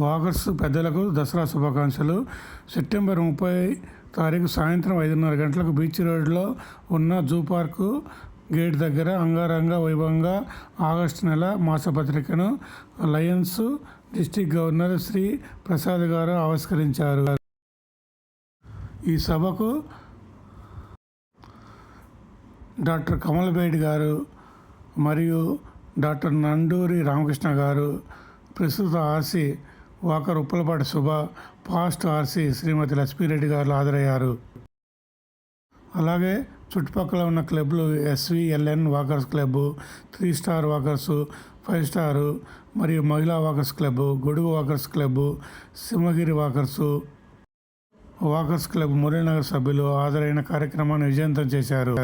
Walkers పెద్దలకు దసరా శుభాకాంక్షలు. September 30 సాయంత్రం 5:30 గంటలకు బీచ్ రోడ్లో ఉన్న జూ పార్కు గేట్ దగ్గర అంగరంగ వైభవంగా ఆగస్టు నెల మాసపత్రికను lions district governor Shri Prasad గారు ఆవిష్కరించారు. ఈ సభకు డాక్టర్ కమల్ బేడ్ గారు మరియు డాక్టర్ నండూరి రామకృష్ణ గారు, ప్రస్తుత ఆర్సీ వాకర్ ఉప్పలపాటి శుభ, పాస్ట్ ఆర్సీ శ్రీమతి లక్ష్మీరెడ్డి గారు హాజరయ్యారు. అలాగే చుట్టుపక్కల ఉన్న క్లబ్లు SVLN walkers club, 3 star walkers, 5 star మరియు మహిళా వాకర్స్ క్లబ్, గొడుగు walkers club, Simhagiri walkers club Muralinagar సభ్యులు హాజరైన కార్యక్రమాన్ని విజయవంతం చేశారు.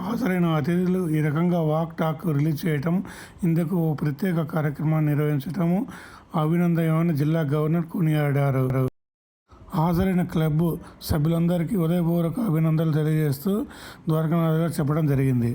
హాజరైన అతిథులు ఈ రకంగా వాక్ టాక్ రిలీజ్ చేయటం, ఇందుకు ఓ ప్రత్యేక కార్యక్రమాన్ని నిర్వహించటము అభినందనీయమని జిల్లా గవర్నర్ కొనియాడారు. హాజరైన క్లబ్ సభ్యులందరికీ ఉదయపూర్వక అభినందనలు తెలియజేస్తూ ద్వారకానాథ్ గారు చెప్పడం జరిగింది.